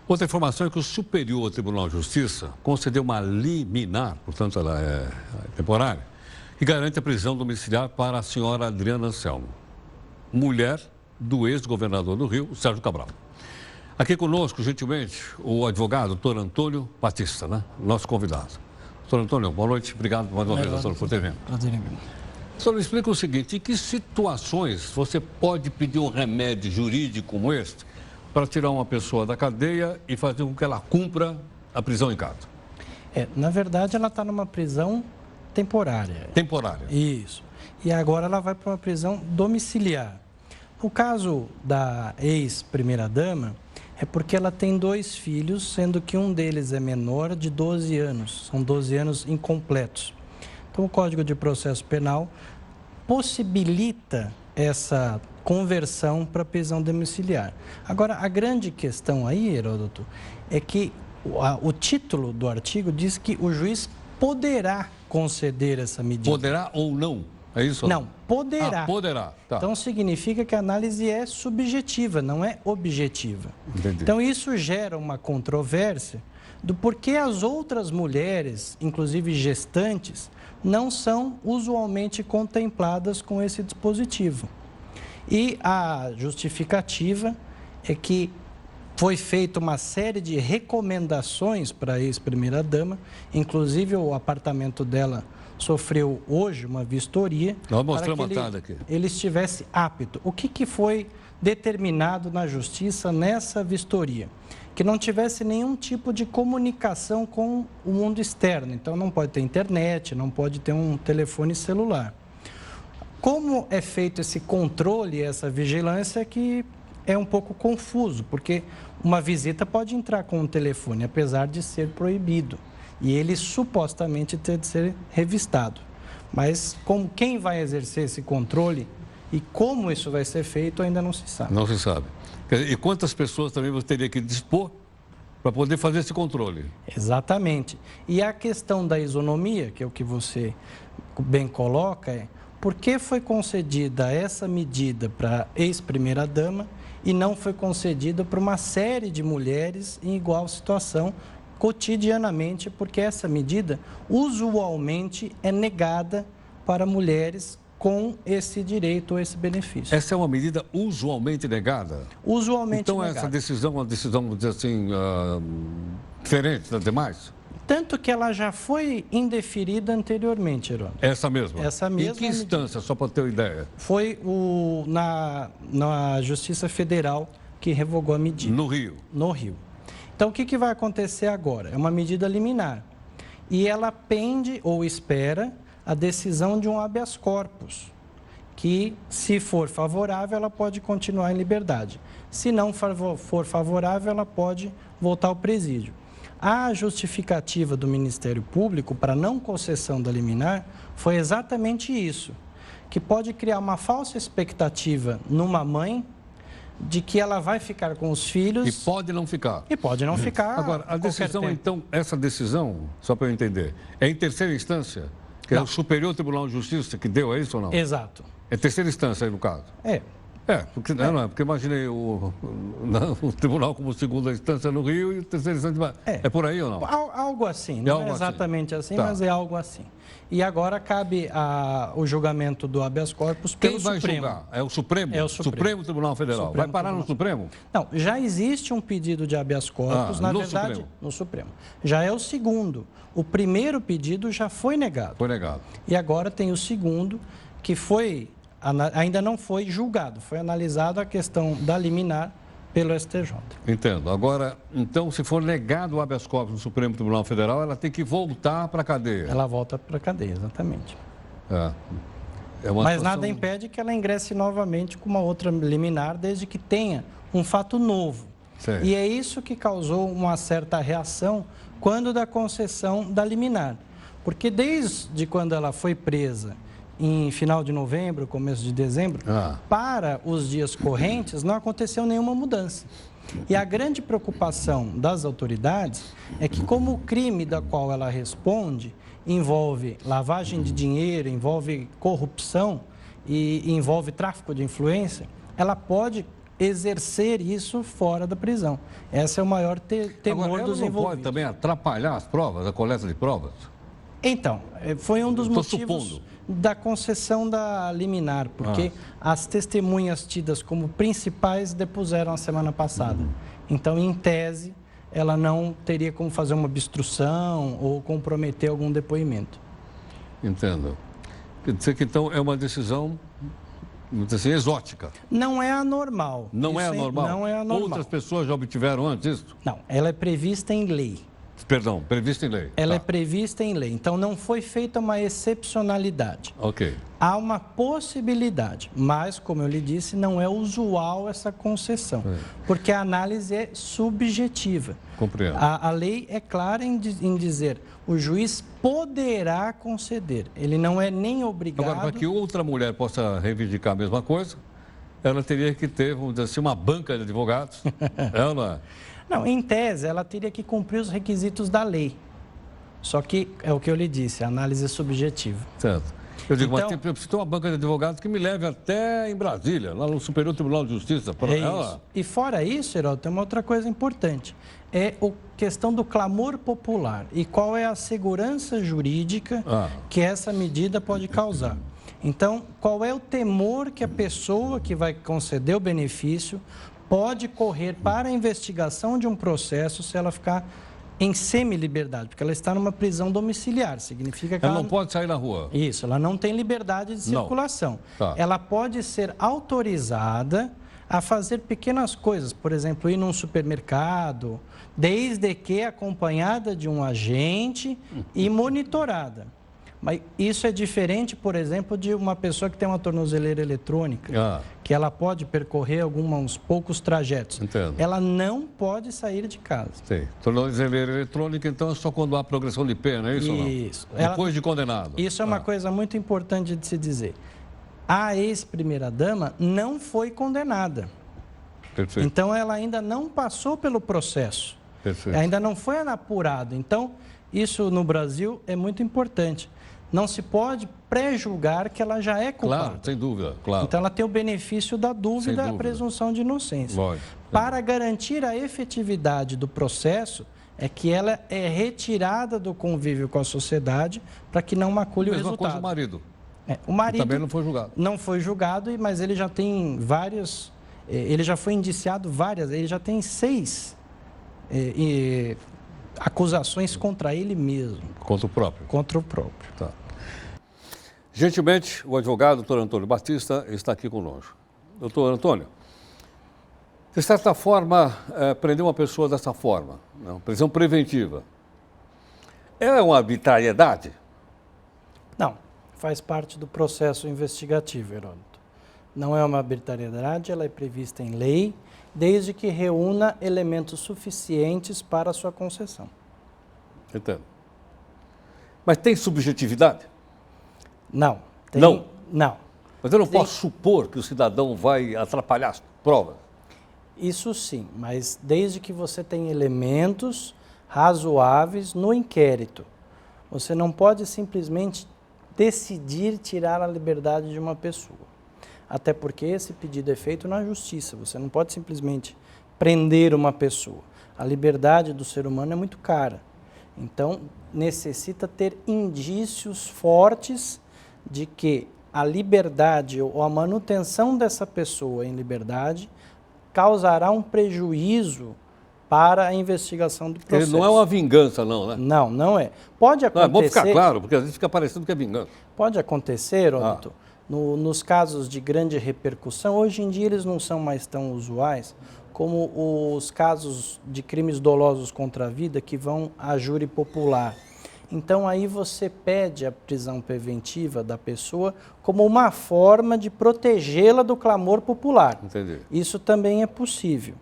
Outra informação é que o Superior Tribunal de Justiça concedeu uma liminar, portanto ela é temporária, que garante a prisão domiciliar para a senhora Adriana Anselmo, mulher do ex-governador do Rio, Sérgio Cabral. Aqui conosco, gentilmente, o advogado, doutor Antônio Batista, né? Nosso convidado. Doutor Antônio, boa noite. Obrigado mais uma vez, doutor, por ter vindo. Prazer em ver. Só me explica o seguinte, em que situações você pode pedir um remédio jurídico como este para tirar uma pessoa da cadeia e fazer com que ela cumpra a prisão em casa? Na verdade, ela está numa prisão temporária. Temporária. Isso. E agora ela vai para uma prisão domiciliar. No caso da ex-primeira-dama, é porque ela tem 2 filhos, sendo que um deles é menor de 12 anos. São 12 anos incompletos. Então, o Código de Processo Penal possibilita essa conversão para prisão domiciliar. Agora, a grande questão aí, Heródoto, é que o título do artigo diz que o juiz poderá conceder essa medida. Poderá ou não? É isso? Não, poderá. Poderá. Tá. Então, significa que a análise é subjetiva, não é objetiva. Entendi. Então, isso gera uma controvérsia do porquê as outras mulheres, inclusive gestantes, não são usualmente contempladas com esse dispositivo. E a justificativa é que foi feita uma série de recomendações para a ex-primeira-dama, inclusive o apartamento dela sofreu hoje uma vistoria para que ele estivesse apto. O que foi determinado na justiça nessa vistoria? Que não tivesse nenhum tipo de comunicação com o mundo externo. Então, não pode ter internet, não pode ter um telefone celular. Como é feito esse controle, essa vigilância, que é um pouco confuso, porque uma visita pode entrar com um telefone, apesar de ser proibido. E ele supostamente ter de ser revistado. Mas quem vai exercer esse controle e como isso vai ser feito ainda não se sabe. Não se sabe. E quantas pessoas também você teria que dispor para poder fazer esse controle? Exatamente. E a questão da isonomia, que é o que você bem coloca, é por que foi concedida essa medida para a ex-primeira-dama e não foi concedida para uma série de mulheres em igual situação cotidianamente, porque essa medida usualmente é negada para mulheres com esse direito ou esse benefício. Essa é uma medida usualmente negada? Usualmente então, negada. Então, essa decisão é uma decisão, vamos dizer assim, diferente das demais? Tanto que ela já foi indeferida anteriormente, Heródoto. Essa mesma? Essa mesma. Em que instância, só para ter uma ideia? Foi na Justiça Federal que revogou a medida. No Rio? No Rio. Então, o que vai acontecer agora? É uma medida liminar. E ela pende ou espera a decisão de um habeas corpus, que, se for favorável, ela pode continuar em liberdade. Se não for favorável, ela pode voltar ao presídio. A justificativa do Ministério Público para não concessão da liminar foi exatamente isso, que pode criar uma falsa expectativa numa mãe de que ela vai ficar com os filhos... E pode não ficar. E pode não ficar. Agora, a decisão, tempo. Então, essa decisão, só para eu entender, é em terceira instância? Que não. É o Superior Tribunal de Justiça que deu, é isso ou não? Exato. É terceira instância aí no caso? Porque imaginei o tribunal como segunda instância no Rio e terceira instância... É por aí ou não? Algo assim, não é exatamente assim, mas é algo assim. E agora cabe o julgamento do habeas corpus pelo Supremo. Quem vai julgar? É o Supremo? É o Supremo Tribunal Federal. Vai parar no Supremo? Não, já existe um pedido de habeas corpus, na verdade, Supremo. No Supremo. Já é o segundo. O primeiro pedido já foi negado. Foi negado. E agora tem o segundo, que ainda não foi julgado, foi analisado a questão da liminar pelo STJ. Entendo. Agora, então, se for negado o habeas corpus no Supremo Tribunal Federal, ela tem que voltar para a cadeia. Ela volta para a cadeia, exatamente. Mas situação... nada impede que ela ingresse novamente com uma outra liminar, desde que tenha um fato novo. Sei. E é isso que causou uma certa reação quando da concessão da liminar. Porque desde quando ela foi presa em final de novembro, começo de dezembro, para os dias correntes não aconteceu nenhuma mudança. E a grande preocupação das autoridades é que, como o crime da qual ela responde envolve lavagem de dinheiro, envolve corrupção e envolve tráfico de influência, ela pode exercer isso fora da prisão. Esse é o maior temor Agora, dos ela não pode envolvidos. também atrapalhar as provas, a coleta de provas? Então, foi um dos Eu tô motivos supondo. da concessão da liminar, porque as testemunhas tidas como principais depuseram a semana passada. Então, em tese, ela não teria como fazer uma obstrução ou comprometer algum depoimento. Entendo. Quer dizer que, então, é uma decisão, vamos dizer assim, exótica. Não é anormal. Não é Isso anormal? Não é anormal. Outras pessoas já obtiveram antes isso? Não, ela é prevista em lei. Perdão, previsto em lei. Ela é Tá. prevista em lei. Então, não foi feita uma excepcionalidade. Ok. Há uma possibilidade, mas, como eu lhe disse, não é usual essa concessão, porque a análise é subjetiva. Compreendo. A lei é clara em dizer o juiz poderá conceder, ele não é nem obrigado. Agora, para que outra mulher possa reivindicar a mesma coisa, ela teria que ter, vamos dizer assim, uma banca de advogados. Ela... Não, em tese, ela teria que cumprir os requisitos da lei. Só que, é o que eu lhe disse, a análise é subjetiva. Certo. Eu digo, Então, mas eu preciso ter uma banca de advogados que me leve até em Brasília, lá no Superior Tribunal de Justiça. Para É ela. isso. E fora isso, Herói, tem uma outra coisa importante. É a questão do clamor popular e qual é a segurança jurídica que essa medida pode causar. Então, qual é o temor que a pessoa que vai conceder o benefício pode correr para a investigação de um processo se ela ficar em semi-liberdade, porque ela está numa prisão domiciliar, significa que Ela não pode sair na rua. Isso, ela não tem liberdade de circulação. Tá. Ela pode ser autorizada a fazer pequenas coisas, por exemplo, ir num supermercado, desde que acompanhada de um agente e monitorada. Mas isso é diferente, por exemplo, de uma pessoa que tem uma tornozeleira eletrônica, que ela pode percorrer uns poucos trajetos. Entendo. Ela não pode sair de casa. Sim. Tornozeleira eletrônica, então, é só quando há progressão de pena, é isso ou não? Isso. Depois de condenado. Isso é uma coisa muito importante de se dizer. A ex-primeira-dama não foi condenada. Perfeito. Então, ela ainda não passou pelo processo. Perfeito. Ainda não foi apurado. Então, isso no Brasil é muito importante. Não se pode pré-julgar que ela já é culpada. Claro, sem dúvida, claro. Então, ela tem o benefício da dúvida, Sem dúvida. a presunção de inocência. Lógico. Para garantir a efetividade do processo, é que ela é retirada do convívio com a sociedade para que não macule o Mesma resultado. coisa o marido. O marido Também não foi julgado. Não foi julgado, mas ele já tem vários... Ele já foi indiciado ele já tem 6 acusações contra ele mesmo. Contra o próprio. Contra o próprio. Tá. Gentilmente, o advogado, doutor Antônio Batista, está aqui conosco. Doutor Antônio, de certa forma, prender uma pessoa dessa forma, não, prisão preventiva, é uma arbitrariedade? Não, faz parte do processo investigativo, Heródoto. Não é uma arbitrariedade, ela é prevista em lei, desde que reúna elementos suficientes para a sua concessão. Entendo. Mas tem subjetividade? Não. Não? Não. Mas eu não posso supor que o cidadão vai atrapalhar as provas. Isso sim, mas desde que você tenha elementos razoáveis no inquérito. Você não pode simplesmente decidir tirar a liberdade de uma pessoa. Até porque esse pedido é feito na justiça. Você não pode simplesmente prender uma pessoa. A liberdade do ser humano é muito cara. Então, necessita ter indícios fortes de que a liberdade ou a manutenção dessa pessoa em liberdade causará um prejuízo para a investigação do processo. Ele não é uma vingança, não, né? Não, não é. Pode acontecer... Não, é bom ficar claro, porque às vezes fica parecendo que é vingança. Pode acontecer, doutor, nos casos de grande repercussão, hoje em dia eles não são mais tão usuais, como os casos de crimes dolosos contra a vida que vão a júri popular. Então aí você pede a prisão preventiva da pessoa como uma forma de protegê-la do clamor popular. Entendi. Isso também é possível.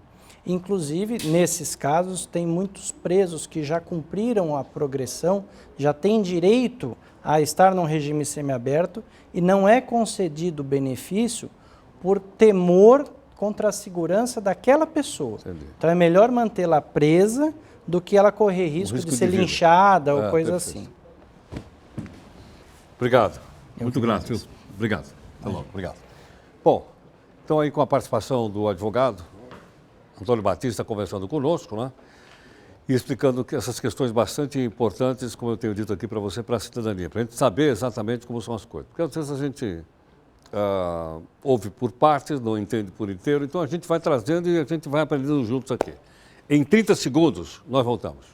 Inclusive, nesses casos, tem muitos presos que já cumpriram a progressão, já têm direito a estar num regime semiaberto e não é concedido o benefício por temor contra a segurança daquela pessoa. Entendi. Então é melhor mantê-la presa do que ela correr risco de ser vida. linchada ou coisa Perfeito. assim. Obrigado. Muito grato, viu? Obrigado. Até logo. Obrigado. Bom, Então, aí com a participação do advogado, Antônio Batista, conversando conosco, né? E explicando que essas questões bastante importantes, como eu tenho dito aqui para você, para a cidadania, para a gente saber exatamente como são as coisas. Porque às vezes a gente ouve por partes, não entende por inteiro, então a gente vai trazendo e a gente vai aprendendo juntos aqui. Em 30 segundos, nós voltamos.